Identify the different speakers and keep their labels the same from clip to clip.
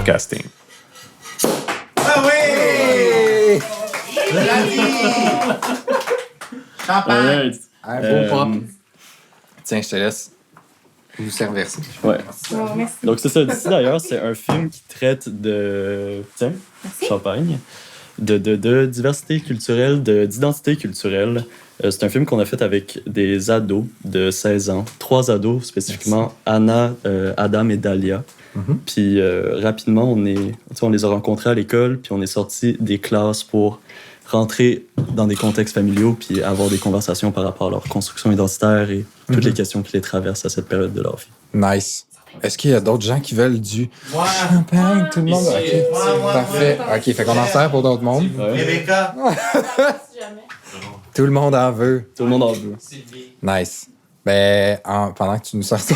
Speaker 1: Podcasting.
Speaker 2: Ah oui! Champagne!
Speaker 3: Un beau pop. Tiens, je te laisse vous servir ça.
Speaker 4: Ouais.
Speaker 5: Oh, merci.
Speaker 4: Donc, c'est ça. D'ici d'ailleurs, c'est un film qui traite de. Tiens, champagne. De diversité culturelle, d'identité culturelle. C'est un film qu'on a fait avec des ados de 16 ans. 3 ados spécifiquement, Anna, Adam et Dahlia. Puis rapidement, on les a rencontrés à l'école, puis on est sortis des classes pour rentrer dans des contextes familiaux puis avoir des conversations par rapport à leur construction identitaire et toutes les questions qui les traversent à cette période de leur vie.
Speaker 3: Nice. Est-ce qu'il y a d'autres gens qui veulent du champagne? Tout le monde? OK. Parfait. OK, fait qu'on en sert pour d'autres mondes.
Speaker 2: Rebecca!
Speaker 3: Tout le monde en veut.
Speaker 4: Tout le monde en veut.
Speaker 3: Nice. Ben, pendant que tu nous sors ça,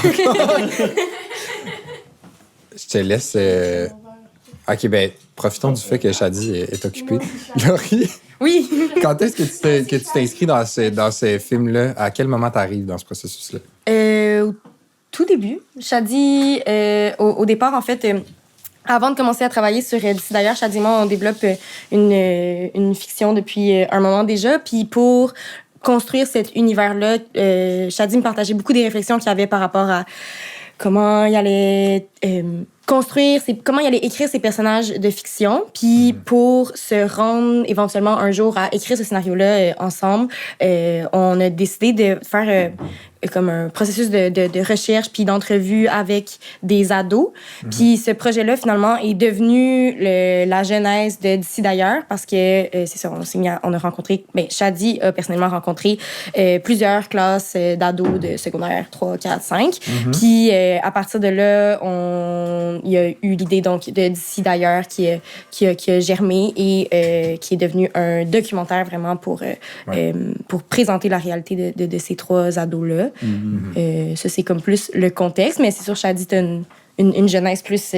Speaker 3: je te laisse... OK, ben, profitons du fait que Shadi est occupée. Laurie,
Speaker 5: Oui.
Speaker 3: quand est-ce que tu t'inscris dans ces films-là? À quel moment tu arrives dans ce processus-là?
Speaker 5: Au tout début, Shadi, au départ, en fait, avant de commencer à travailler sur D'ici d'ailleurs, Shadi et moi, on développe une fiction depuis un moment déjà. Puis pour construire cet univers-là, Shadi me partageait beaucoup des réflexions qu'il avait par rapport à comment il allait comment il allait écrire ses personnages de fiction. Puis pour se rendre éventuellement un jour à écrire ce scénario-là ensemble, on a décidé de faire comme un processus de recherche puis d'entrevue avec des ados. Puis ce projet-là, finalement, est devenu la genèse de D'ici d'ailleurs parce que, c'est ça, on a rencontré... Shadi a personnellement rencontré plusieurs classes d'ados de secondaire 3, 4, 5. Puis à partir de là, il y a eu l'idée donc de D'ici d'ailleurs qui a germé et qui est devenu un documentaire vraiment pour présenter la réalité de ces 3 ados-là. Ça, c'est comme plus le contexte, mais c'est sûr, Shadi, t'as une jeunesse plus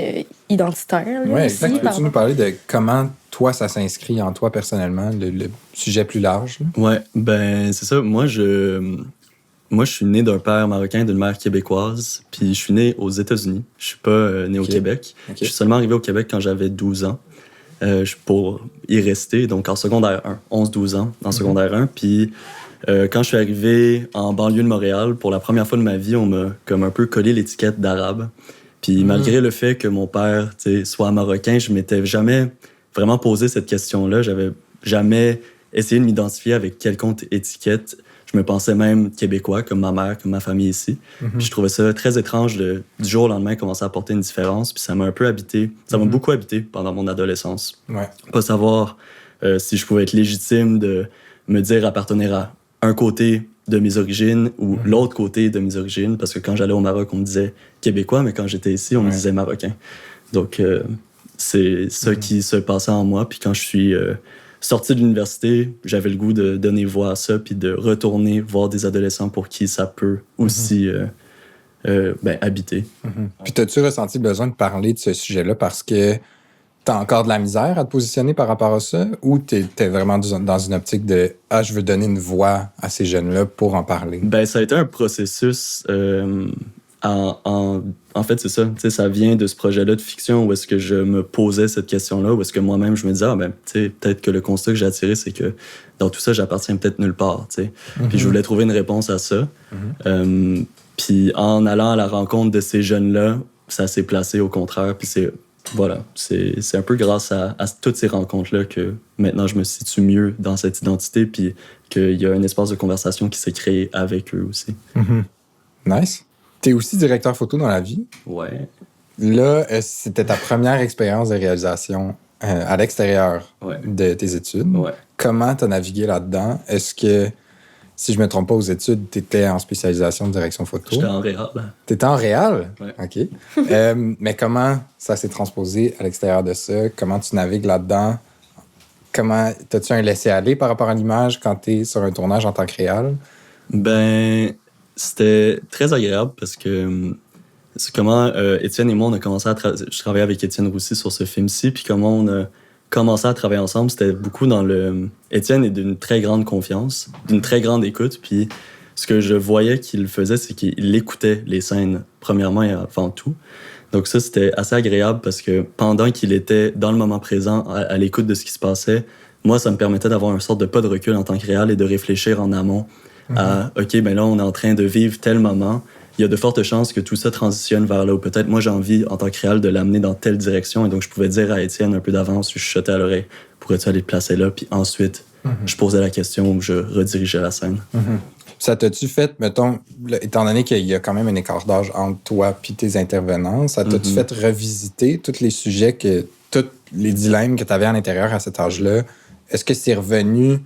Speaker 5: identitaire.
Speaker 3: Oui, exact. Peux-tu nous parler de comment, toi, ça s'inscrit en toi personnellement, le sujet plus large? Là?
Speaker 4: Ouais, ben, c'est ça. Moi, je suis né d'un père marocain et d'une mère québécoise, puis je suis né aux États-Unis. Je suis pas né au Québec. Je suis seulement arrivé au Québec quand j'avais 12 ans, pour y rester, donc en secondaire 1, 11-12 ans, en secondaire 1. Puis quand je suis arrivé en banlieue de Montréal, pour la première fois de ma vie, on m'a comme un peu collé l'étiquette d'arabe. Puis malgré le fait que mon père soit marocain, je m'étais jamais vraiment posé cette question-là. J'avais jamais essayé de m'identifier avec quelconque étiquette. Je me pensais même québécois, comme ma mère, comme ma famille ici. Puis je trouvais ça très étrange du jour au lendemain commencer à apporter une différence. Puis ça m'a un peu habité. Ça m'a beaucoup habité pendant mon adolescence.
Speaker 3: Ouais.
Speaker 4: Pas savoir si je pouvais être légitime de me dire appartenir à un côté de mes origines ou l'autre côté de mes origines. Parce que quand j'allais au Maroc, on me disait québécois, mais quand j'étais ici, on me disait marocain. Donc c'est ça qui se passait en moi. Puis quand je suis... sorti de l'université, j'avais le goût de donner voix à ça puis de retourner voir des adolescents pour qui ça peut aussi habiter.
Speaker 3: Puis t'as-tu ressenti le besoin de parler de ce sujet-là parce que t'as encore de la misère à te positionner par rapport à ça ou t'es vraiment dans une optique de « Ah, je veux donner une voix à ces jeunes-là pour en parler ».
Speaker 4: Ben, ça a été un processus... En fait, c'est ça. Tu sais, ça vient de ce projet-là de fiction où est-ce que je me posais cette question-là, où est-ce que moi-même, je me disais, peut-être que le constat que j'ai attiré, c'est que dans tout ça, j'appartiens peut-être nulle part, tu sais. Puis je voulais trouver une réponse à ça. Puis en allant à la rencontre de ces jeunes-là, ça s'est placé au contraire. Puis c'est un peu grâce à toutes ces rencontres-là que maintenant, je me situe mieux dans cette identité, puis qu'il y a un espace de conversation qui s'est créé avec eux aussi.
Speaker 3: Nice. T'es aussi directeur photo dans la vie.
Speaker 4: Ouais.
Speaker 3: Là, c'était ta première expérience de réalisation à l'extérieur de tes études.
Speaker 4: Ouais.
Speaker 3: Comment t'as navigué là-dedans? Est-ce que, si je me trompe pas aux études, t'étais en spécialisation de direction photo?
Speaker 4: J'étais en réal.
Speaker 3: T'étais en réal?
Speaker 4: Ouais.
Speaker 3: OK. Mais comment ça s'est transposé à l'extérieur de ça? Comment tu navigues là-dedans? T'as-tu un laisser-aller par rapport à l'image quand t'es sur un tournage en tant que réal?
Speaker 4: Ben... C'était très agréable parce que c'est comment Étienne et moi, on a commencé à je travaillais avec Étienne Roussy sur ce film-ci, puis comment on a commencé à travailler ensemble, c'était beaucoup dans Étienne est d'une très grande confiance, d'une très grande écoute, puis ce que je voyais qu'il faisait, c'est qu'il écoutait les scènes, premièrement et avant tout. Donc ça, c'était assez agréable parce que pendant qu'il était dans le moment présent, à l'écoute de ce qui se passait, moi, ça me permettait d'avoir une sorte de pas de recul en tant que réal et de réfléchir en amont à « OK, ben là, on est en train de vivre tel moment. Il y a de fortes chances que tout ça transitionne vers là où peut-être moi, j'ai envie, en tant que réal, de l'amener dans telle direction. » Et donc, je pouvais dire à Étienne un peu d'avance, je chuchotais à l'oreille, « Pourrais-tu aller te placer là? » Puis ensuite, je posais la question ou je redirigeais la scène.
Speaker 3: Ça t'a-tu fait, mettons, étant donné qu'il y a quand même un écart d'âge entre toi et tes intervenants, ça t'a-tu fait revisiter tous les sujets, tous les dilemmes que tu avais à l'intérieur à cet âge-là? Est-ce que c'est revenu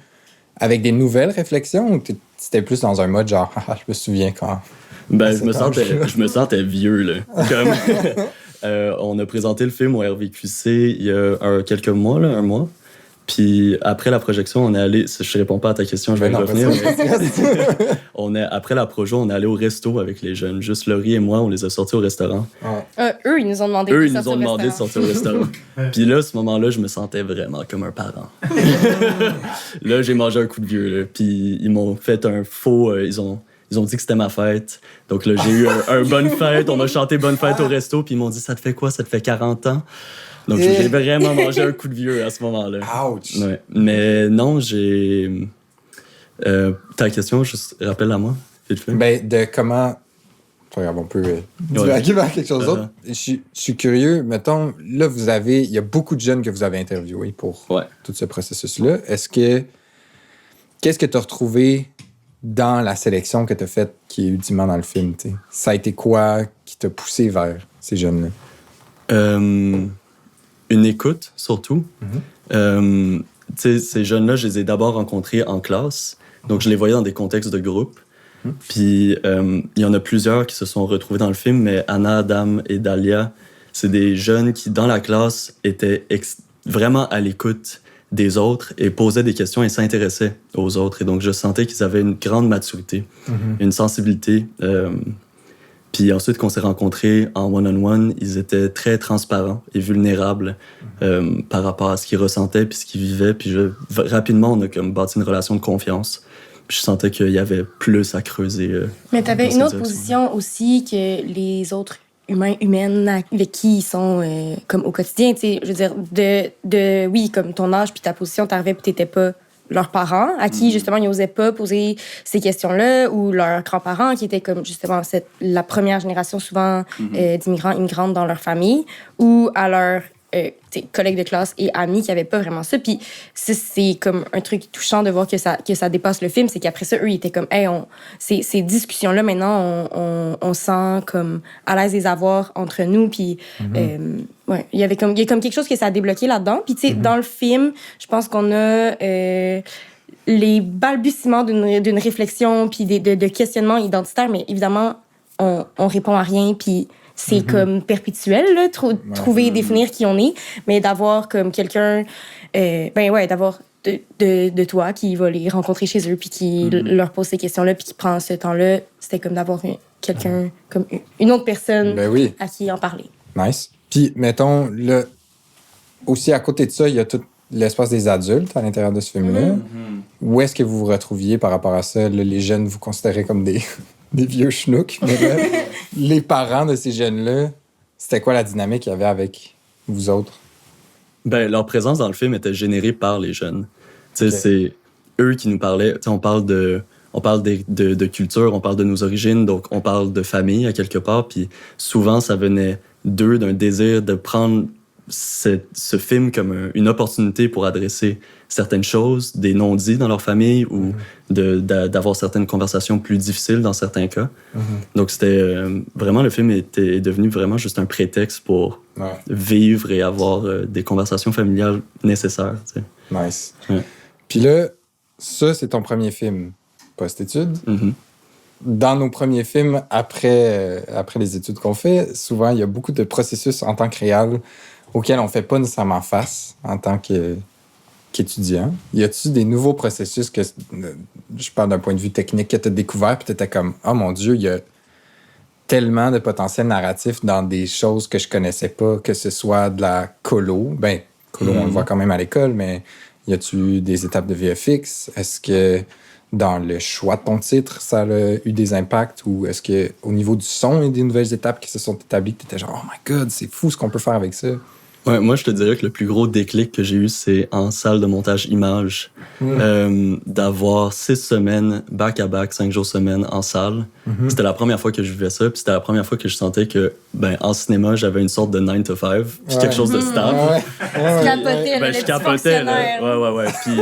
Speaker 3: avec des nouvelles réflexions ou c'était plus dans un mode genre, je me souviens quand?
Speaker 4: Ben, je me sentais vieux, là. Comme, on a présenté le film au RVQC il y a quelques mois, un mois. Puis après la projection, on est allé... Je réponds pas à ta question, je vais y revenir. Après la projo, on est allé au resto avec les jeunes. Juste Laurie et moi, on les a sortis au restaurant.
Speaker 5: Eux, ils nous ont demandé
Speaker 4: de sortir au restaurant. Puis là, à ce moment-là, je me sentais vraiment comme un parent. Là, j'ai mangé un coup de vieux. Là. Puis ils m'ont fait un faux... Ils ont dit que c'était ma fête. Donc là, j'ai eu un bonne fête. On a chanté bonne fête au resto. Puis ils m'ont dit, ça te fait quoi? Ça te fait 40 ans? Donc, j'ai vraiment mangé un coup de vieux à ce moment-là.
Speaker 3: Ouch!
Speaker 4: Ouais. Mais non, j'ai... ta question, juste rappelle-la moi, vite fait.
Speaker 3: Ben, de comment... Regarde, on peut divaguer vers quelque chose d'autre. Je suis curieux. Mettons, là, il y a beaucoup de jeunes que vous avez interviewés pour tout ce processus-là. Qu'est-ce que tu as retrouvé dans la sélection que tu as faite qui est ultimement dans le film? T'sais? Ça a été quoi qui t'a poussé vers ces jeunes-là?
Speaker 4: Une écoute, surtout. Ces jeunes-là, je les ai d'abord rencontrés en classe. Donc, je les voyais dans des contextes de groupe. Puis, il y en a plusieurs qui se sont retrouvés dans le film, mais Anna, Adam et Dahlia, c'est des jeunes qui, dans la classe, étaient vraiment à l'écoute des autres et posaient des questions et s'intéressaient aux autres. Et donc, je sentais qu'ils avaient une grande maturité, une sensibilité. Puis ensuite, quand on s'est rencontrés en one-on-one, ils étaient très transparents et vulnérables par rapport à ce qu'ils ressentaient puis ce qu'ils vivaient. Puis rapidement, on a comme bâti une relation de confiance. Puis je sentais qu'il y avait plus à creuser.
Speaker 5: Mais tu avais une autre position aussi que les autres humaines avec qui ils sont comme au quotidien. Je veux dire, oui, comme ton âge puis ta position, t'arrivais puis t'étais pas leurs parents, à qui, justement, ils n'osaient pas poser ces questions-là, ou leurs grands-parents, qui étaient comme, justement, la première génération, souvent, d'immigrants, immigrantes dans leur famille, ou à leurs collègues de classe et amis qui n'avaient pas vraiment ça. Puis c'est comme un truc touchant de voir que ça dépasse le film, c'est qu'après ça, eux, ils étaient comme, hey, ces discussions-là, maintenant, on sent comme à l'aise les avoir entre nous, puis il y a comme quelque chose que ça a débloqué là-dedans. Puis tu sais, dans le film, je pense qu'on a les balbutiements d'une réflexion, puis de questionnements identitaires, mais évidemment, on répond à rien, puis c'est comme perpétuel, là, trouver et définir qui on est, mais d'avoir comme quelqu'un, d'avoir de toi qui va les rencontrer chez eux, puis qui leur pose ces questions-là, puis qui prend ce temps-là, c'était comme d'avoir quelqu'un, comme une autre personne à qui en parler.
Speaker 3: Nice. Puis, mettons, là, aussi à côté de ça, il y a tout l'espace des adultes à l'intérieur de ce film-là. Où est-ce que vous vous retrouviez par rapport à ça? Là, les jeunes vous considérez comme des vieux schnouks, mais là, les parents de ces jeunes-là, c'était quoi la dynamique qu'il y avait avec vous autres?
Speaker 4: Ben, leur présence dans le film était générée par les jeunes. C'est eux qui nous parlaient. On parle de culture, on parle de nos origines, donc on parle de famille à quelque part, puis souvent ça venait d'eux, d'un désir de prendre ce film comme une opportunité pour adresser certaines choses, des non-dits dans leur famille ou d'avoir certaines conversations plus difficiles dans certains cas. Donc, c'était vraiment, le film est devenu vraiment juste un prétexte pour vivre et avoir des conversations familiales nécessaires. T'sais.
Speaker 3: Nice. Puis là, ça, c'est ton premier film post-études. Dans nos premiers films, après les études qu'on fait, souvent, il y a beaucoup de processus en tant que réal auxquels on ne fait pas nécessairement face en tant qu'étudiant. Y a-tu des nouveaux processus que, je parle d'un point de vue technique, que tu as découvert puis tu étais comme « Oh mon Dieu, il y a tellement de potentiel narratif dans des choses que je connaissais pas, que ce soit de la colo. » Ben, colo, on le voit quand même à l'école, mais y a-tu des étapes de VFX? Est-ce que dans le choix de ton titre, ça a eu des impacts? Ou est-ce qu'au niveau du son, il y a des nouvelles étapes qui se sont établies que tu étais genre, oh my God, c'est fou ce qu'on peut faire avec ça?
Speaker 4: Ouais, moi, je te dirais que le plus gros déclic que j'ai eu, c'est en salle de montage image. D'avoir 6 semaines back-à-back, 5 jours semaine en salle. C'était la première fois que je vivais ça, puis c'était la première fois que je sentais que, en cinéma, j'avais une sorte de 9 to 5, puis quelque chose de stable.
Speaker 5: Tu capotais, le
Speaker 4: Je
Speaker 5: petit
Speaker 4: capotais, là.
Speaker 5: fonctionnaire.
Speaker 4: Ouais. Puis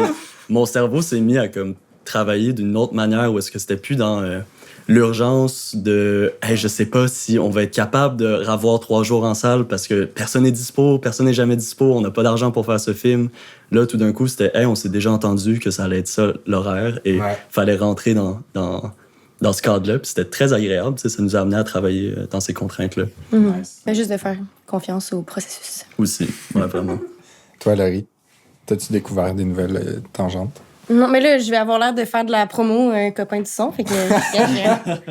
Speaker 4: mon cerveau s'est mis à comme travailler d'une autre manière où est-ce que c'était plus dans l'urgence de hey, je sais pas si on va être capable de revoir 3 jours en salle parce que personne n'est dispo, personne n'est jamais dispo, on n'a pas d'argent pour faire ce film. Là, tout d'un coup, c'était hey, on s'est déjà entendu que ça allait être ça l'horaire et fallait rentrer dans ce cadre-là. Puis c'était très agréable, ça nous a amené à travailler dans ces contraintes-là.
Speaker 5: Mais juste de faire confiance au processus.
Speaker 4: Aussi, ouais, vraiment.
Speaker 3: Toi, Laurie, t'as-tu découvert des nouvelles tangentes?
Speaker 5: Non, mais là, je vais avoir l'air de faire de la promo copain du son, fait que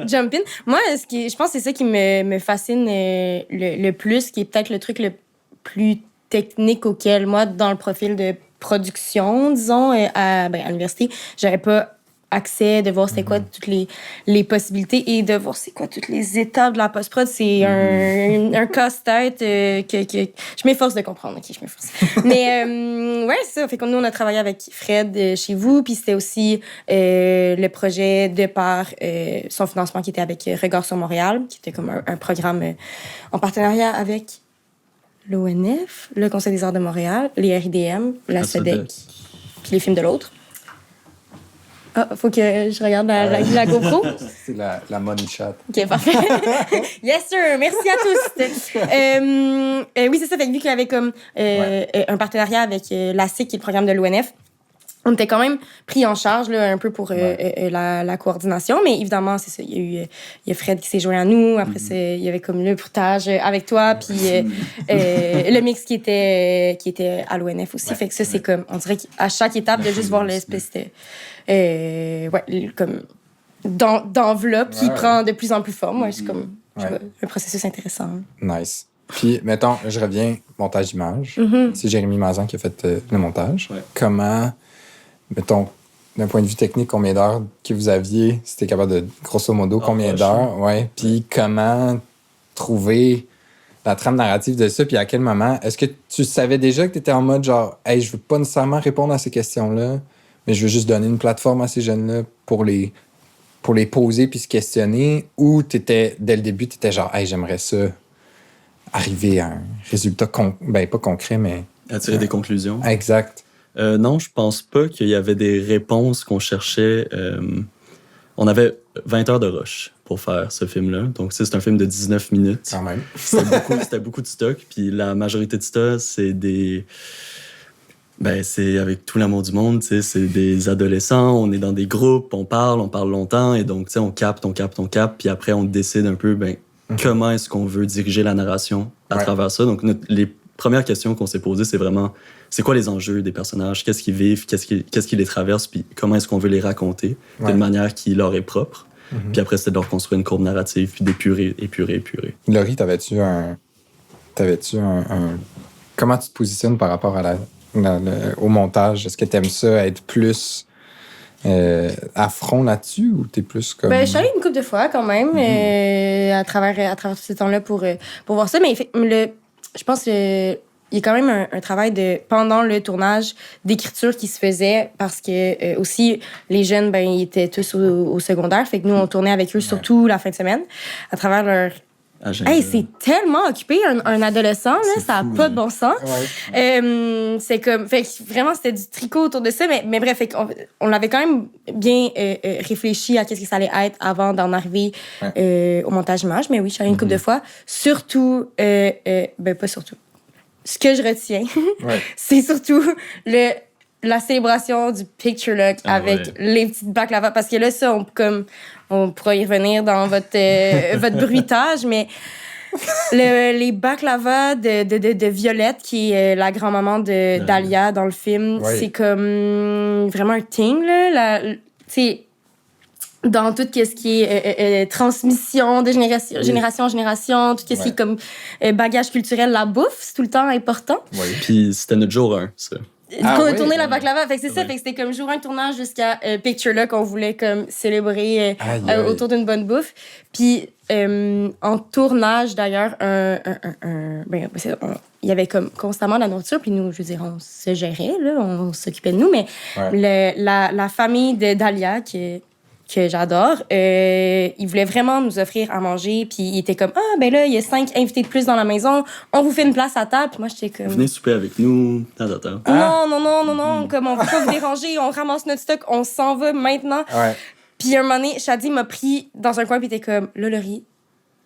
Speaker 5: jump in. Moi, je pense que c'est ça qui me fascine le plus, qui est peut-être le truc le plus technique auquel, moi, dans le profil de production, disons, à l'université, j'avais pas accès, de voir c'était quoi toutes les possibilités et de voir c'est quoi toutes les étapes de la post-prod. C'est un casse-tête que je m'efforce de comprendre. OK, je m'efforce. Mais ouais, c'est ça. Fait que nous, on a travaillé avec Fred chez vous, puis c'était aussi le projet de par son financement qui était avec Regard sur Montréal, qui était comme un programme en partenariat avec l'ONF, le Conseil des arts de Montréal, les RIDM, la SEDEC, puis les films de l'autre. Ah, faut que je regarde la GoPro.
Speaker 3: C'est la money shot.
Speaker 5: OK, parfait. Yes, sir. Merci à tous. Oui, c'est ça. Fait que vu qu'il y avait comme un partenariat avec la SIC, qui est le programme de l'ONF, on était quand même pris en charge là, un peu pour la coordination. Mais évidemment, c'est ça. Il y a Fred qui s'est joint à nous. Après, il y avait comme le pourtage avec toi. Puis le mix qui était à l'ONF aussi. Fait que ça, c'est comme... On dirait qu'à chaque étape, de juste voir l'espèce de... comme d'enveloppe qui prend de plus en plus forme. Ouais, c'est comme un processus intéressant.
Speaker 3: Nice. Puis, mettons, je reviens, montage image. C'est Jérémy Mazan qui a fait le montage. Ouais. Comment, mettons, d'un point de vue technique, combien d'heures que vous aviez? C'était capable de, grosso modo, combien d'heures? Ouais. Puis, comment trouver la trame narrative de ça? Puis, à quel moment? Est-ce que tu savais déjà que tu étais en mode genre, hey, je veux pas nécessairement répondre à ces questions-là, mais je veux juste donner une plateforme à ces jeunes-là pour les poser puis se questionner, ou t'étais, dès le début, t'étais genre, hey, j'aimerais ça arriver à un résultat, pas concret, mais...
Speaker 4: À tirer des conclusions.
Speaker 3: Exact.
Speaker 4: Non, je pense pas qu'il y avait des réponses qu'on cherchait. On avait 20 heures de rush pour faire ce film-là. Donc, c'est un film de 19 minutes.
Speaker 3: Quand même.
Speaker 4: C'était beaucoup de stock. Puis la majorité de ça, c'est des... c'est avec tout l'amour du monde, c'est des adolescents, on est dans des groupes, on parle longtemps, et donc, on capte, puis après, on décide un peu, comment est-ce qu'on veut diriger la narration à travers ça. Donc, les premières questions qu'on s'est posées, c'est vraiment, c'est quoi les enjeux des personnages, qu'est-ce qu'ils vivent, qu'est-ce qui les traverse, puis comment est-ce qu'on veut les raconter d'une manière qui leur est propre. Puis après, c'était de leur construire une courbe narrative, puis d'épurer.
Speaker 3: Laurie, t'avais-tu un... Comment tu te positionnes par rapport à au montage? Est-ce que t'aimes ça, être plus à front là-dessus, ou t'es plus comme...
Speaker 5: Je suis allée une couple de fois quand même à travers tout ce temps-là pour voir ça. Mais je pense qu'il y a quand même un travail pendant le tournage d'écriture qui se faisait, parce que aussi les jeunes, ils étaient tous au secondaire. Fait que nous, on tournait avec eux surtout la fin de semaine à travers leur... Hey, c'est tellement occupé, un adolescent, là, ça n'a pas de bon sens. Ouais. C'est comme... Fait que vraiment, c'était du tricot autour de ça, mais bref, fait on l'avait quand même bien réfléchi à qu'est-ce que ça allait être avant d'en arriver au montage image. Mais oui, je suis allée une couple de fois. Surtout... pas surtout. Ce que je retiens, c'est surtout la célébration du picture look avec les petites baklava. Parce que là, ça, on pourra y revenir dans votre bruitage, mais les baklava de Violette, qui est la grand-maman d'Alia dans le film, c'est comme vraiment un thing, là. Dans tout ce qui est transmission de génération en génération, tout ce qui est comme bagage culturel, la bouffe, c'est tout le temps important.
Speaker 4: Oui. Puis c'était notre jour 1, ça.
Speaker 5: tourner la
Speaker 3: ouais.
Speaker 5: baklava. Fait que c'est ça,
Speaker 4: Ouais.
Speaker 5: fait que c'était comme jour un tournage jusqu'à Picture là qu'on voulait comme célébrer
Speaker 3: Aïe, aïe.
Speaker 5: autour d'une bonne bouffe. Puis en tournage d'ailleurs, il y avait comme constamment de la nourriture, puis nous, je veux dire, on se gérait, là, on s'occupait de nous, mais
Speaker 3: Ouais.
Speaker 5: la famille de Dahlia, que j'adore, ils voulaient vraiment nous offrir à manger, puis ils étaient comme, ah, ben là, il y a 5 invités de plus dans la maison, on vous fait une place à table, puis moi, j'étais comme...
Speaker 4: Venez souper avec nous. Attends.
Speaker 5: Non, comme on veut pas vous déranger, on ramasse notre stock, on s'en va maintenant.
Speaker 3: Ouais.
Speaker 5: Puis un moment donné, Shadi m'a pris dans un coin, puis il était comme, là, Laurie,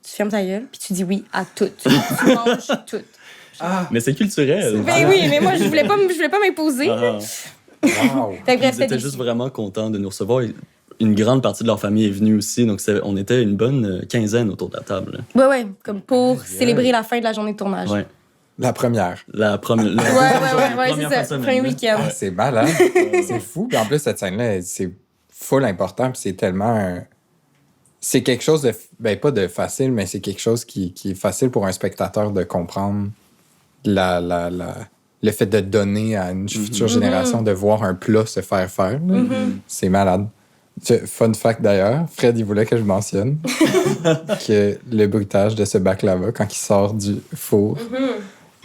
Speaker 5: tu fermes ta gueule, puis tu dis oui à tout. Tu manges tout.
Speaker 4: Mais c'est culturel.
Speaker 5: Ben oui, mais moi, je voulais pas m'imposer.
Speaker 4: Ah.
Speaker 3: Wow.
Speaker 5: Fait que bref,
Speaker 4: Ils étaient juste vraiment contents de nous recevoir. Une grande partie de leur famille est venue aussi, donc on était une bonne quinzaine autour de la table.
Speaker 5: Ouais, comme pour célébrer la fin de la journée de tournage.
Speaker 4: Ouais.
Speaker 3: La première.
Speaker 4: La première.
Speaker 5: Ouais, c'est ça. Premier week-end.
Speaker 3: Ah, c'est malade. C'est fou. Puis en plus, cette scène-là, c'est full important. Puis c'est tellement... C'est quelque chose de... Ben, pas de facile, mais c'est quelque chose qui est facile pour un spectateur de comprendre le fait de donner à une future génération de voir un plat se faire faire. Là. C'est malade. Fun fact d'ailleurs, Fred, il voulait que je mentionne que le bruitage de ce baklava, quand il sort du four,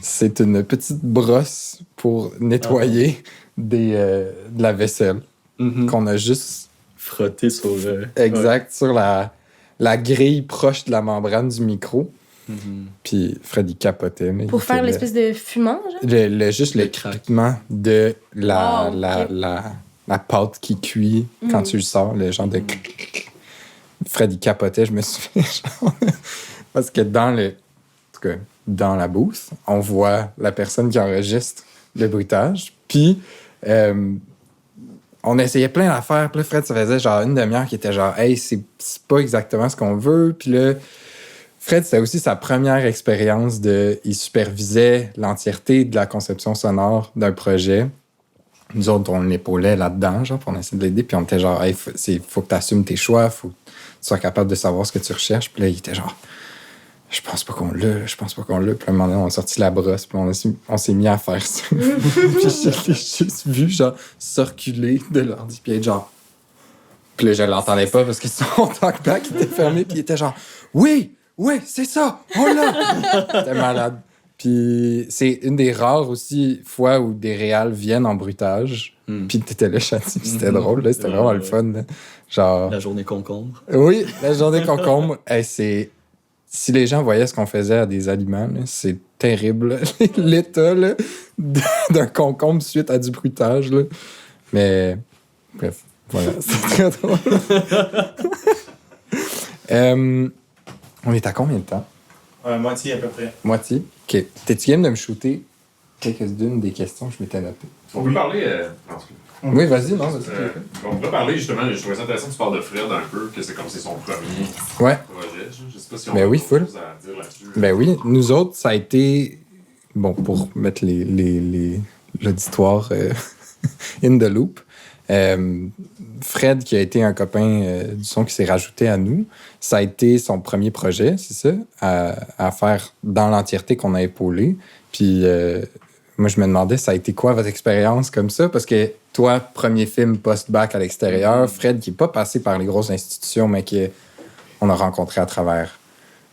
Speaker 3: c'est une petite brosse pour nettoyer de la vaisselle qu'on a juste
Speaker 4: Frotter sur.
Speaker 3: exact sur la grille proche de la membrane du micro. Puis Fred, il capotait. Mais
Speaker 5: Pour
Speaker 3: il
Speaker 5: faire
Speaker 3: était
Speaker 5: l'espèce de fumant, genre?
Speaker 3: juste
Speaker 4: Le
Speaker 3: le craquement de la pâte qui cuit quand tu le sors, le genre de... Fred, il capotait, je me souviens. Genre, parce que dans la booth, on voit la personne qui enregistre le bruitage. Puis, on essayait plein d'affaires. Puis là, Fred, ça faisait genre une demi-heure qui était genre, hey, c'est pas exactement ce qu'on veut. Puis là, Fred, c'était aussi sa première expérience il supervisait l'entièreté de la conception sonore d'un projet. Nous autres, on l'épaulait là-dedans, genre, puis on essayait de l'aider, puis on était genre, hey, faut que tu assumes tes choix, faut que tu sois capable de savoir ce que tu recherches. Puis là, il était genre, je pense pas qu'on l'a. Puis à un moment donné, on a sorti la brosse, puis on s'est mis à faire ça. Puis je l'ai juste vu, genre, circuler de l'ordi, puis être genre. Puis là, je l'entendais pas parce que son talkback était fermé, puis il était genre, oui, c'est ça, on l'a. C'était malade. Puis c'est une des rares aussi fois où des réals viennent en bruitage. Puis t'étais là, Chati, c'était drôle, là, c'était vraiment le fun. Là. Genre...
Speaker 4: La journée concombre.
Speaker 3: Oui, la journée concombre. Hey, si les gens voyaient ce qu'on faisait à des aliments, là, c'est terrible. Là. L'état là, d'un concombre suite à du bruitage. Là. Mais bref, voilà, c'est très drôle. On est à combien de temps?
Speaker 2: Moitié à peu près.
Speaker 3: Moitié. OK. T'es-tu game de me shooter quelques-unes des questions que je m'étais notées?
Speaker 1: On peut parler.
Speaker 3: Oui, vas-y, non, vas-y.
Speaker 1: On pourrait parler justement, je trouvais ça intéressant que tu parles de Fred un peu, que c'est comme c'est son premier
Speaker 3: Ouais.
Speaker 1: projet. Je sais pas si on
Speaker 3: Ben
Speaker 1: a
Speaker 3: oui,
Speaker 1: autre
Speaker 3: full.
Speaker 1: chose à dire là-dessus.
Speaker 3: Ben oui, nous autres, ça a été... Bon, pour mettre l'auditoire in the loop, Fred, qui a été un copain du son qui s'est rajouté à nous, ça a été son premier projet, c'est ça, à faire dans l'entièreté qu'on a épaulé. Puis moi, je me demandais, ça a été quoi votre expérience comme ça? Parce que toi, premier film post-bac à l'extérieur, Fred, qui n'est pas passé par les grosses institutions, mais qu'on a rencontré à travers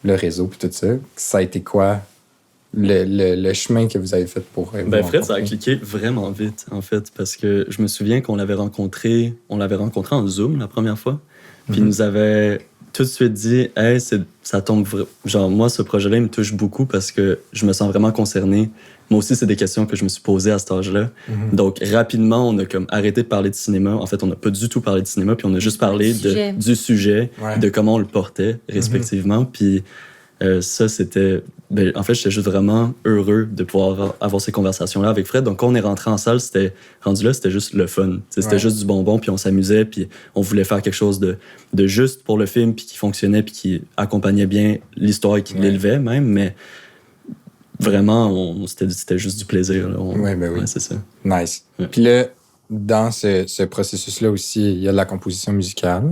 Speaker 3: le réseau puis tout ça, ça a été quoi le chemin que vous avez fait pour...
Speaker 4: Ben Fred, ça a cliqué vraiment vite, en fait, parce que je me souviens qu'on l'avait rencontré en Zoom la première fois, puis il nous avait tout de suite dit « Hey, ça tombe... Genre, moi, ce projet-là, il me touche beaucoup parce que je me sens vraiment concerné. Moi aussi, c'est des questions que je me suis posées à cet âge-là. Donc, rapidement, on a comme arrêté de parler de cinéma. En fait, on n'a pas du tout parlé de cinéma, puis on a juste parlé du sujet, de comment on le portait, respectivement. Puis ça, c'était... Ben, en fait, j'étais juste vraiment heureux de pouvoir avoir ces conversations-là avec Fred. Donc, quand on est rentré en salle, c'était juste le fun. C'était juste du bonbon, puis on s'amusait, puis on voulait faire quelque chose de juste pour le film, puis qui fonctionnait, puis qui accompagnait bien l'histoire et qui l'élevait même, mais vraiment, c'était juste du plaisir.
Speaker 3: Ben oui.
Speaker 4: Ouais, c'est ça.
Speaker 3: Nice.
Speaker 4: Ouais.
Speaker 3: Puis là, dans ce processus-là aussi, il y a de la composition musicale.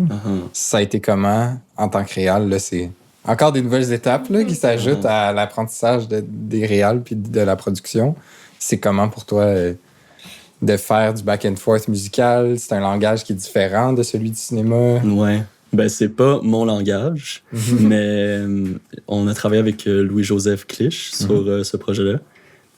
Speaker 3: Ça a été comment, en tant que réal, là, c'est... Encore des nouvelles étapes là, qui s'ajoutent à l'apprentissage des réals puis de la production. C'est comment pour toi de faire du back and forth musical? C'est un langage qui est différent de celui du cinéma?
Speaker 4: Ouais. Ben, c'est pas mon langage, mais on a travaillé avec Louis-Joseph Clich sur ce projet-là.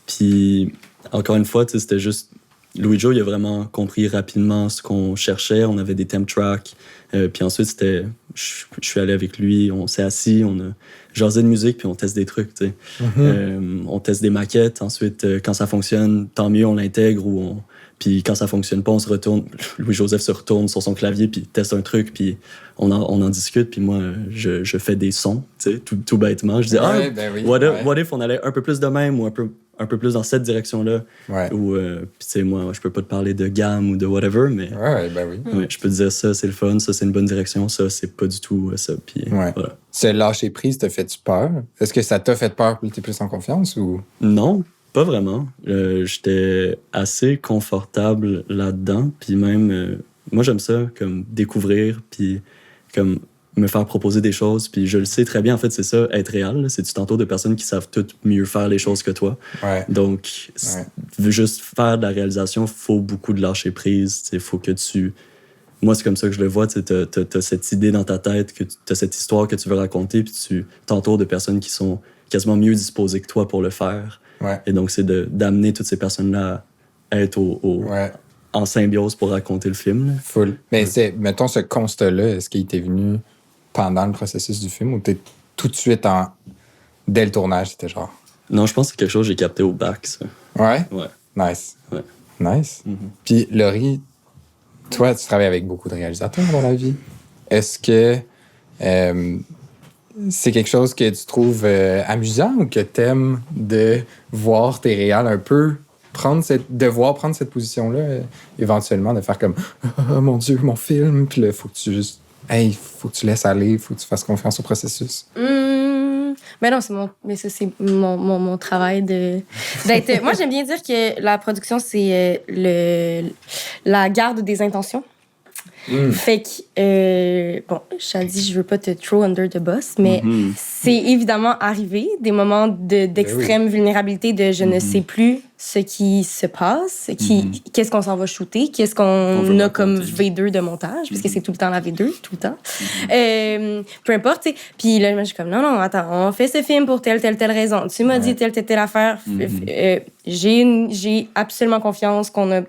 Speaker 4: Puis, encore une fois, c'était juste... Louis-Jo, il a vraiment compris rapidement ce qu'on cherchait. On avait des theme tracks. Puis ensuite, c'était... Je suis allé avec lui, on s'est assis, on a jasé de musique, puis on teste des trucs, tu sais. On teste des maquettes. Ensuite, quand ça fonctionne, tant mieux, on l'intègre Puis quand ça fonctionne pas, on se retourne. Louis-Joseph se retourne sur son clavier, puis teste un truc, puis on en discute. Puis moi, je fais des sons, tu sais, tout bêtement. Je dis, what if on allait un peu plus de même ou un peu plus dans cette direction-là.
Speaker 3: Ouais.
Speaker 4: Ou, puis tu sais, moi, je peux pas te parler de gamme ou de whatever, mais
Speaker 3: Ouais, ben oui.
Speaker 4: ouais, je peux te dire ça, c'est le fun, ça, c'est une bonne direction, ça, c'est pas du tout ça. Puis
Speaker 3: Ouais.
Speaker 4: voilà.
Speaker 3: Ce lâcher prise t'a fait-tu peur? Est-ce que ça t'a fait peur pour que t'es plus en confiance ou?
Speaker 4: Non, pas vraiment. J'étais assez confortable là-dedans. Puis même, moi, j'aime ça, comme découvrir, puis comme me faire proposer des choses. Puis je le sais très bien, en fait, c'est ça, être réel. Là. C'est tu t'entoures de personnes qui savent toutes mieux faire les choses que toi.
Speaker 3: Ouais.
Speaker 4: Donc, juste faire de la réalisation, faut beaucoup de lâcher prise. Il faut que tu... Moi, c'est comme ça que je le vois. Tu as cette idée dans ta tête, tu as cette histoire que tu veux raconter, puis tu t'entoures de personnes qui sont quasiment mieux disposées que toi pour le faire.
Speaker 3: Ouais.
Speaker 4: Et donc, c'est d'amener toutes ces personnes-là à être en symbiose pour raconter le film. Là.
Speaker 3: Full. Mais mettons, ce constat-là, est-ce qu'il t'est venu pendant le processus du film ou t'es tout de suite dès le tournage, c'était genre...
Speaker 4: Non, je pense que c'est quelque chose que j'ai capté au bac, ça.
Speaker 3: Ouais?
Speaker 4: Ouais.
Speaker 3: Nice.
Speaker 4: Ouais.
Speaker 3: Nice. Puis, Laurie, toi, tu travailles avec beaucoup de réalisateurs dans la vie. Est-ce que c'est quelque chose que tu trouves amusant ou que t'aimes de voir tes réals un peu prendre cette position-là, éventuellement, de faire comme « Oh mon Dieu, mon film! » Puis là, faut que tu juste... Hey, faut que tu laisses aller, faut que tu fasses confiance au processus.
Speaker 5: Mais non, c'est mon travail d'être... Moi, j'aime bien dire que la production, c'est la garde des intentions. Fait que, bon, je dit, je veux pas te throw under the bus, mais c'est évidemment arrivé des moments d'extrême vulnérabilité, de je ne sais plus ce qui se passe, qu'est-ce qu'on s'en va shooter, qu'est-ce qu'on a comme V2 de montage, parce que c'est tout le temps la V2, tout le temps. Peu importe, tu sais. Puis là, je suis comme, non, attends, on fait ce film pour telle raison. Tu m'as dit telle affaire. J'ai absolument confiance qu'on a...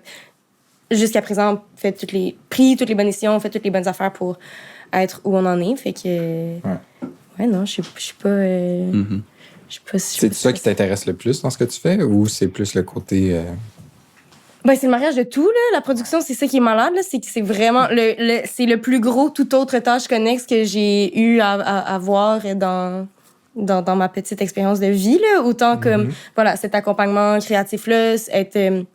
Speaker 5: Jusqu'à présent, pris toutes les bonnes décisions, fait toutes les bonnes affaires pour être où on en est. Fait que... Ouais, non, je suis pas...
Speaker 3: C'est ça qui t'intéresse le plus dans ce que tu fais ou c'est plus le côté...
Speaker 5: Ben, c'est le mariage de tout, là. La production, c'est ça qui est malade, là. C'est que c'est vraiment... c'est le plus gros toute autre tâche connexe que j'ai eu à voir dans ma petite expérience de vie, là. Autant comme, voilà, cet accompagnement créatif-là, être...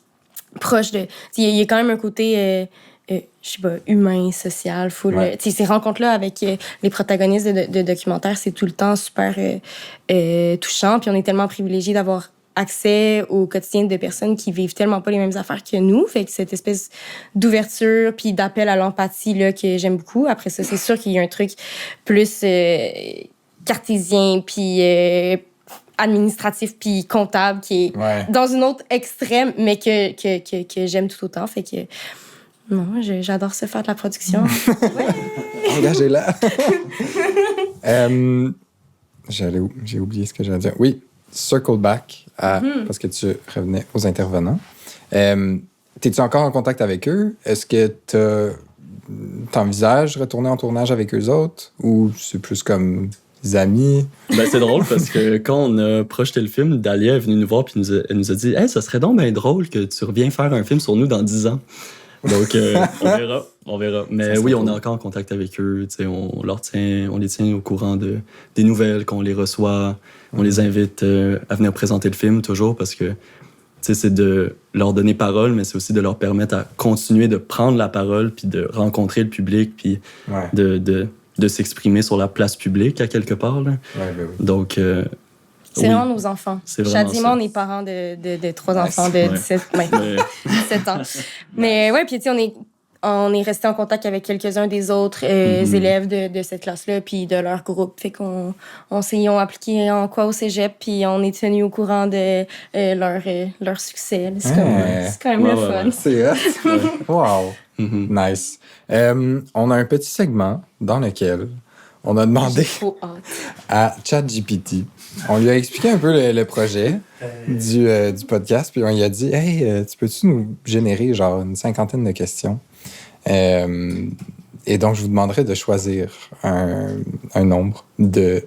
Speaker 5: proche de... Il y a quand même un côté, je sais pas, humain, social, full... Ces rencontres-là avec les protagonistes de documentaires, c'est tout le temps super touchant. Puis on est tellement privilégiés d'avoir accès au quotidien de personnes qui vivent tellement pas les mêmes affaires que nous. Fait que cette espèce d'ouverture puis d'appel à l'empathie là, que j'aime beaucoup. Après ça, c'est sûr qu'il y a un truc plus cartésien puis... administratif puis comptable qui est dans une autre extrême mais que j'aime tout autant, fait que non, j'adore ça, faire de la production.
Speaker 3: Engagez-la. J'ai oublié ce que j'allais dire. Oui, circle back parce que tu revenais aux intervenants. T'es-tu encore en contact avec eux? Est-ce que t'envisages retourner en tournage avec eux autres ou c'est plus comme des amis?
Speaker 4: Ben, c'est drôle parce que quand on a projeté le film, Dalia est venue nous voir puis elle nous a dit « Hey, ça serait donc bien drôle que tu reviens faire un film sur nous dans 10 ans. » Donc, on verra. Mais oui, on est encore en contact avec eux. On les tient au courant des nouvelles, qu'on les reçoit. On les invite à venir présenter le film toujours parce que c'est de leur donner parole, mais c'est aussi de leur permettre à continuer de prendre la parole puis de rencontrer le public puis de s'exprimer sur la place publique à quelque part. Là.
Speaker 3: Ben oui.
Speaker 4: Donc,
Speaker 5: c'est vraiment nos enfants.
Speaker 4: Chadima,
Speaker 5: on est parents de 3 enfants de 17 ans. Mais ouais, puis on est on est resté en contact avec quelques-uns des autres élèves de cette classe-là, puis de leur groupe. Fait qu'on ils ont appliqué en quoi au cégep, puis on est tenu au courant de leur succès. C'est quand même le fun.
Speaker 3: C'est hot. Wow. Nice. On a un petit segment dans lequel on a demandé à ChatGPT. On lui a expliqué un peu le projet du podcast, puis on lui a dit « Hey, tu peux-tu nous générer genre une 50aine de questions? » Et donc, je vous demanderai de choisir un nombre de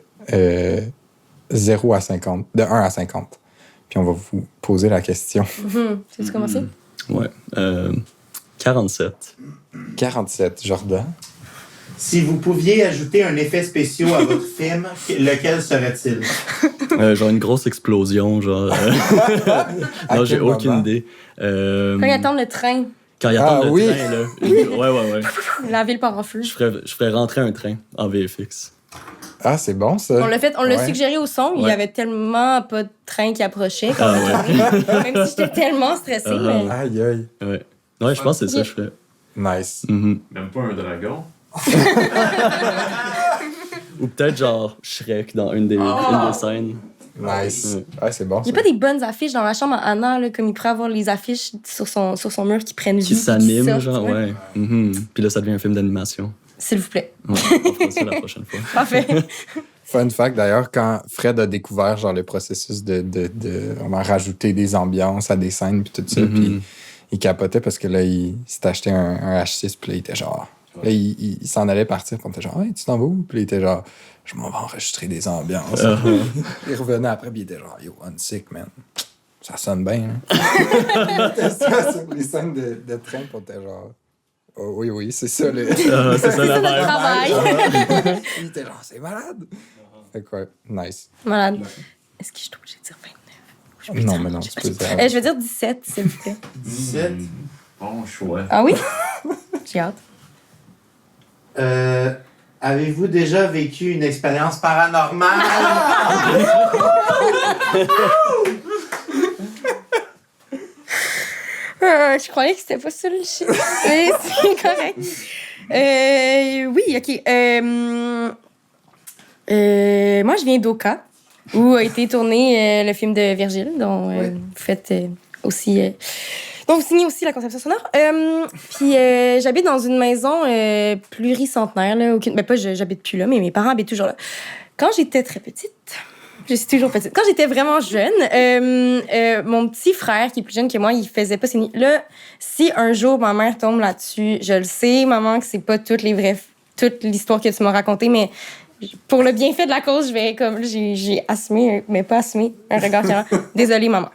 Speaker 3: 0 à 50, de 1 à 50. Puis on va vous poser la question.
Speaker 5: Tu commencer?
Speaker 4: Ouais. 47.
Speaker 3: 47, Jordan.
Speaker 2: Si vous pouviez ajouter un effet spécial à votre film, lequel serait-il?
Speaker 4: Genre une grosse explosion, genre. Non, j'ai aucune idée.
Speaker 5: Quand ils attendent le train.
Speaker 4: Quand ils attendent le train, là. Ouais.
Speaker 5: La ville part en feu.
Speaker 4: Je ferais rentrer un train en VFX.
Speaker 3: Ah, c'est bon, ça.
Speaker 5: On l'a suggéré au son. Il y avait tellement pas de train qui approchait. Même si j'étais tellement stressée. Mais...
Speaker 3: Aïe, aïe.
Speaker 4: Ouais, je pense que c'est ça que je ferais.
Speaker 3: Nice.
Speaker 1: Même pas un dragon.
Speaker 4: Ou peut-être genre Shrek dans une des scènes.
Speaker 3: Nice. Ah, c'est bon.
Speaker 5: Il n'y a pas des bonnes affiches dans la chambre à Anna, là, comme il pourrait avoir les affiches sur son mur qui prennent vie.
Speaker 4: Qui s'animent, genre, ouais. Puis là, ça devient un film d'animation.
Speaker 5: S'il vous plaît.
Speaker 4: Ouais, on fera ça la prochaine fois.
Speaker 5: Parfait.
Speaker 3: Fun fact, d'ailleurs, quand Fred a découvert genre le processus de vraiment rajouter des ambiances à des scènes puis tout ça, puis il capotait parce que là, il s'était acheté un H6, puis là, il était genre... Là, il s'en allait partir, puis on était genre « Hey, tu t'en vas où? » Puis il était genre « Je m'en vais enregistrer des ambiances. Il revenait après, puis il était genre « Yo, unsick, man. Ça sonne bien. Hein? » C'était ça sur les scènes de train, puis on était genre « Oh, oui, c'est ça.
Speaker 4: C'est ça la
Speaker 5: notre travail.
Speaker 3: Il était genre « C'est malade. » Fait quoi, nice.
Speaker 5: Malade. Est-ce que je suis obligée de dire 29?
Speaker 3: Non, mais non, tu peux dire.
Speaker 5: Je vais dire 17, s'il vous plaît.
Speaker 2: 17.
Speaker 1: Bon choix.
Speaker 5: Ah oui? J'ai hâte.
Speaker 2: Avez-vous déjà vécu une expérience paranormale?
Speaker 5: Je croyais que c'était pas ça le chiffre. Mais c'est correct. Oui, OK. Moi, je viens d'Oka, où a été tourné le film de Virgile, dont vous faites aussi... Donc, vous signez aussi la conception sonore. Puis, j'habite dans une maison pluricentenaire. Là, j'habite plus là, mais mes parents habitent toujours là. Quand j'étais très petite, je suis toujours petite. Quand j'étais vraiment jeune, mon petit frère, qui est plus jeune que moi, il faisait pas ses nuits. Là, si un jour ma mère tombe là-dessus, je le sais, maman, que c'est pas toute l'histoire que tu m'as racontée, mais pour le bienfait de la cause, je vais comme... J'ai assumé, mais pas assumé, un regard fier. Désolée, maman.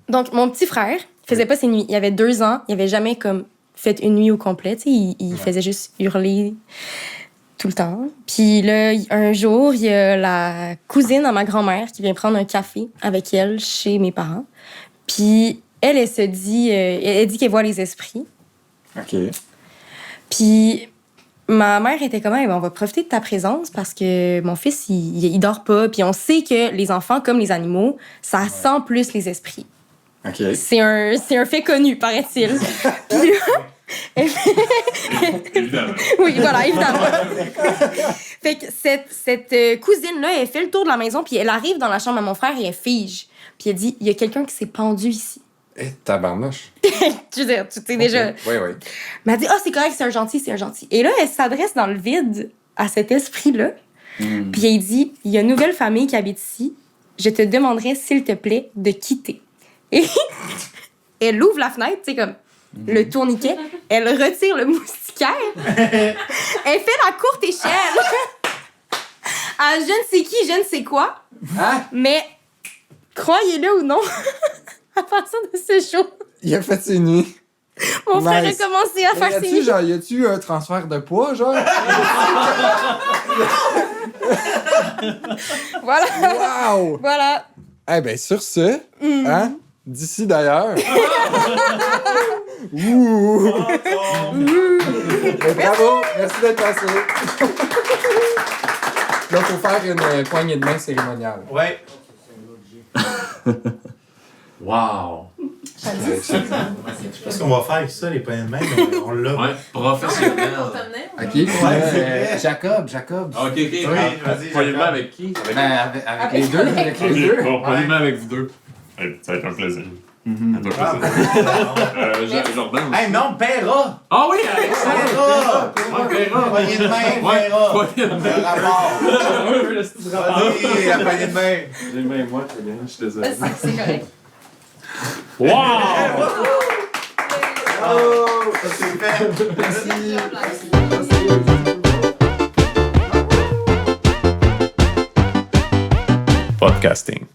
Speaker 5: Donc, mon petit frère faisait pas ses nuits. Il avait 2 ans. Il avait jamais comme fait une nuit au complet. Il faisait juste hurler tout le temps. Puis là, un jour, il y a la cousine à ma grand-mère qui vient prendre un café avec elle chez mes parents. Puis elle se dit... elle dit qu'elle voit les esprits.
Speaker 3: OK.
Speaker 5: Puis ma mère était comme, on va profiter de ta présence parce que mon fils, il dort pas. Puis on sait que les enfants, comme les animaux, ça sent plus les esprits.
Speaker 3: OK.
Speaker 5: C'est un fait connu, paraît-il. Puis là,
Speaker 1: Évidemment.
Speaker 5: oui, voilà, évidemment. Fait que cette cousine-là, elle fait le tour de la maison, puis elle arrive dans la chambre à mon frère et elle fige. Puis elle dit, il y a quelqu'un qui s'est pendu ici.
Speaker 3: Tabarnouche.
Speaker 5: Je veux dire, tu sais déjà...
Speaker 3: Oui.
Speaker 5: Mais elle dit, c'est correct, c'est un gentil. Et là, elle s'adresse dans le vide à cet esprit-là. Puis elle dit, il y a une nouvelle famille qui habite ici. Je te demanderai, s'il te plaît, de quitter. Et elle ouvre la fenêtre, tu sais, comme le tourniquet. Elle retire le moustiquaire. Elle fait la courte échelle à je ne sais qui, je ne sais quoi.
Speaker 3: Hein?
Speaker 5: Mais, croyez-le ou non, à partir de ce jour,
Speaker 3: Il a fait ses nuits.
Speaker 5: mon frère a commencé à faire ses nuits.
Speaker 3: Y a-tu un transfert de poids, genre?
Speaker 5: Voilà.
Speaker 3: Wow!
Speaker 5: Voilà.
Speaker 3: Eh ben, sur ce, hein? D'ici d'ailleurs. Ouh! Bravo! Merci d'être passé. Là, il faut faire une poignée de main cérémoniale.
Speaker 2: Ouais.
Speaker 1: Wow!
Speaker 5: Shadi.
Speaker 2: Je sais pas ce qu'on va faire avec ça, les poignées de main, mais on l'a.
Speaker 1: Ouais, professionnel.
Speaker 3: Ok.
Speaker 2: c'est vrai.
Speaker 3: Jacob.
Speaker 1: Ok, ok.
Speaker 2: Oui, vas-y,
Speaker 1: Poignées de main
Speaker 2: Jacob.
Speaker 1: avec qui?
Speaker 3: Avec les deux. Avec les deux.
Speaker 1: Bon, poignées de main avec vous deux. Ça va être un plaisir. Un plaisir. Jordan.
Speaker 2: Hey, non, Pera!
Speaker 1: Ah oui, avec ça!
Speaker 2: Pera!
Speaker 1: Ouais, Pera.
Speaker 2: Poignée de main,
Speaker 1: Ouais,
Speaker 2: Pera!
Speaker 1: poignée de main.
Speaker 2: Le rapport! Vas-y, la poignée de main!
Speaker 1: Les mains, moi, très bien, je suis désolé.
Speaker 5: C'est correct.
Speaker 1: Wow!
Speaker 2: Oh, ça c'est fait! Merci!
Speaker 1: Podcasting.